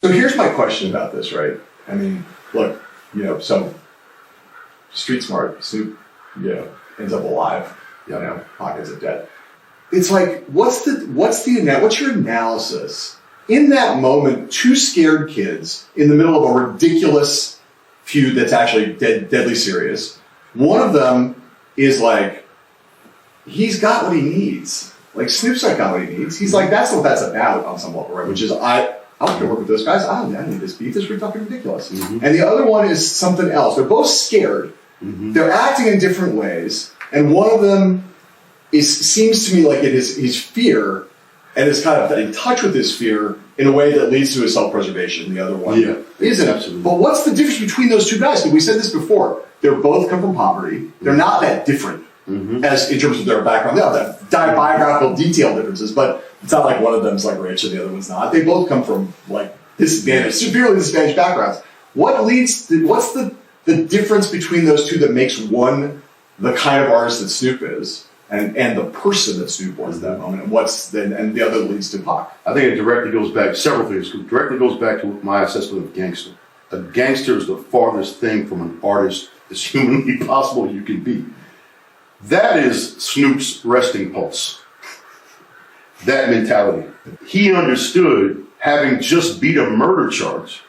So here's my question about this, right? I mean, look, so street smart, Snoop, ends up alive, Pac ends up dead. It's like, what's your analysis? In that moment, two scared kids in the middle of a ridiculous feud that's actually deadly serious. One of them is like, he's got what he needs. Like, Snoop's got what he needs. He's like, that's what that's about on some level, right? Which is, I don't care work with those guys. I don't need this beef. This is fucking ridiculous. Mm-hmm. And the other one is something else. They're both scared. Mm-hmm. They're acting in different ways. And one of them seems to me like he's fear and is kind of in touch with his fear in a way that leads to his self-preservation. The other one isn't. Absolutely. But what's the difference between those two guys? We said this before. They both come from poverty. They're not that different as in terms of their background. They have biographical detail differences, but it's not like one of them's like rich and the other one's not. They both come from like severely disadvantaged backgrounds. What's the difference between those two that makes one the kind of artist that Snoop is and the person that Snoop was at that moment, and the other leads to Pac? I think it directly goes back several things. It directly goes back to my assessment of gangster. A gangster is the farthest thing from an artist as humanly possible you can be. That is Snoop's resting pulse. That mentality. He understood, having just beat a murder charge,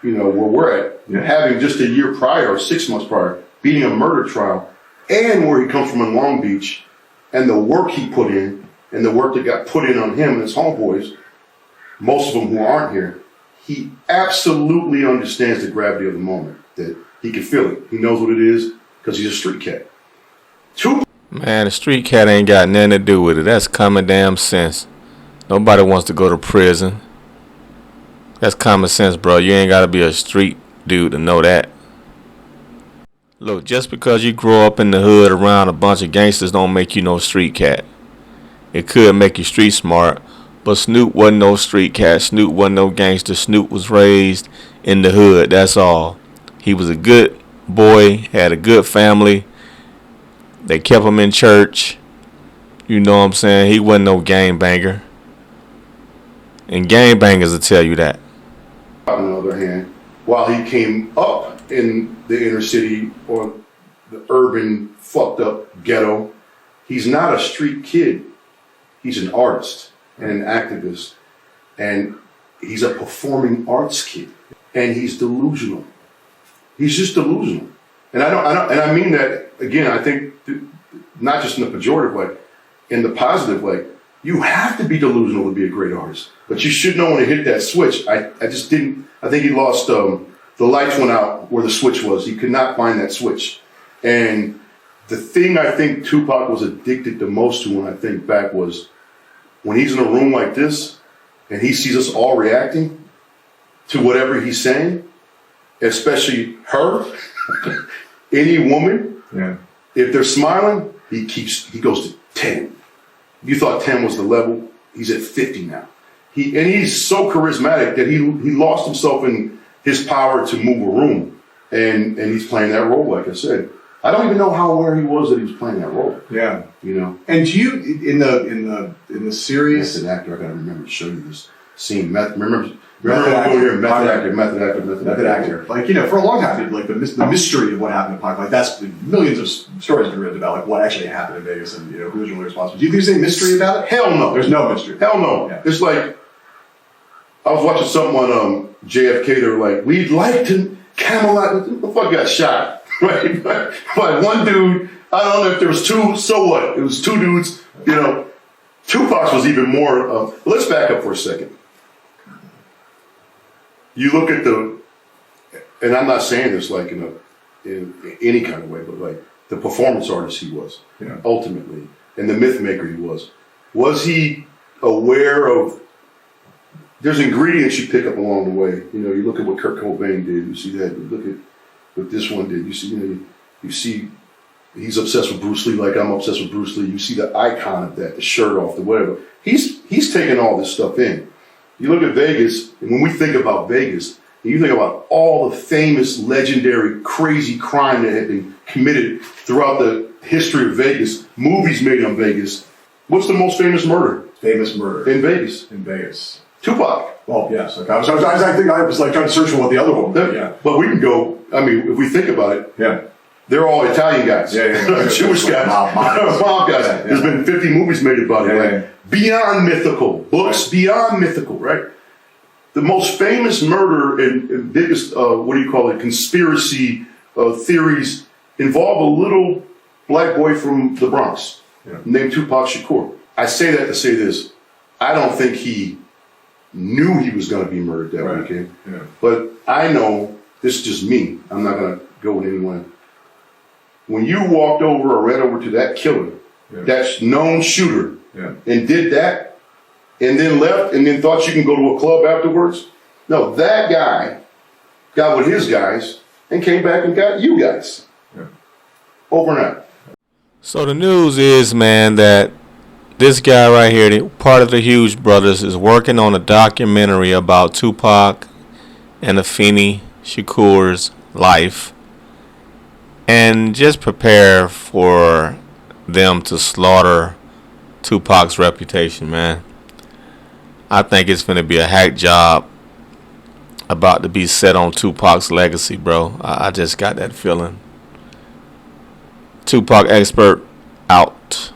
where we're at, having just a year prior or 6 months prior, beating a murder trial, and where he comes from in Long Beach, and the work he put in, and the work that got put in on him and his homeboys, most of them who aren't here, he absolutely understands the gravity of the moment, that he can feel it. He knows what it is because he's a street cat. Man, the street cat ain't got nothing to do with it. That's common damn sense. Nobody wants to go to prison. That's common sense, bro. You ain't got to be a street dude to know that. Look, just because you grow up in the hood around a bunch of gangsters don't make you no street cat. It could make you street smart, but Snoop wasn't no street cat. Snoop wasn't no gangster. Snoop was raised in the hood, that's all. He was a good boy, had a good family. They kept him in church. You know what I'm saying? He wasn't no gangbanger. And gangbangers will tell you that. On the other hand, while he came up in the inner city or the urban fucked up ghetto, he's not a street kid. He's an artist and an activist. And he's a performing arts kid. And he's delusional. He's just delusional. And I mean that, again, I think not just in the pejorative way, in the positive way. You have to be delusional to be a great artist. But you should know when to hit that switch. I just didn't. I think he lost, the lights went out where the switch was. He could not find that switch. And the thing I think Tupac was addicted to most to when I think back was when he's in a room like this and he sees us all reacting to whatever he's saying, especially her, any woman, if they're smiling, he goes to 10. You thought 10 was the level, he's at 50 now. He's so charismatic that he lost himself in his power to move a room. And he's playing that role, like I said. I don't even know how aware he was that he was playing that role. Yeah. And do you in the series, as an actor, I gotta remember to show you this scene. Remember method actor. Like, for a long time, like the mystery of what happened to Pac, like that's millions of stories been written about like what actually happened in Vegas and who was really responsible. Do you think there's any mystery about it? Hell no. There's no mystery. Hell no. Yeah. It's like I was watching something on JFK. They were like, we'd like to Camelot. Who the fuck got shot? Right? But one dude. I don't know if there was two. So what? It was two dudes. Tupac was even more. Let's back up for a second. You look at and I'm not saying this like in any kind of way, but like the performance artist he was, ultimately, and the myth maker he was. Was he aware of? There's ingredients you pick up along the way. You look at what Kurt Cobain did. You see that. You look at what this one did. You see, you see, he's obsessed with Bruce Lee, like I'm obsessed with Bruce Lee. You see the icon of that, the shirt off, the whatever. He's taking all this stuff in. You look at Vegas, and when we think about Vegas, and you think about all the famous, legendary, crazy crime that had been committed throughout the history of Vegas, movies made on Vegas. What's the most famous murder? Famous murder. In Vegas. In Vegas. Tupac. Oh, yes. Okay. I think I was like trying to search for what the other one was. Yeah. But we can go, I mean, if we think about it, Yeah. they're all Italian guys. Yeah. Jewish guys. Mob guys. Yeah. There's been 50 movies made about it. Yeah. Like, beyond mythical. Books beyond mythical, right? The most famous murder and biggest, conspiracy theories involve a little black boy from the Bronx named Tupac Shakur. I say that to say this. I don't think he knew he was going to be murdered that weekend. Yeah. But I know, this is just me. I'm not going to go with anyone. When you walked over or ran over to that killer, that known shooter, and did that, and then left, and then thought you can go to a club afterwards, no, that guy got with his guys and came back and got you guys. Yeah. Overnight. So the news is, man, that this guy right here, part of the Hughes brothers, is working on a documentary about Tupac and Afeni Shakur's life. And just prepare for them to slaughter Tupac's reputation, man. I think it's going to be a hack job about to be set on Tupac's legacy, bro. I just got that feeling. Tupac expert out.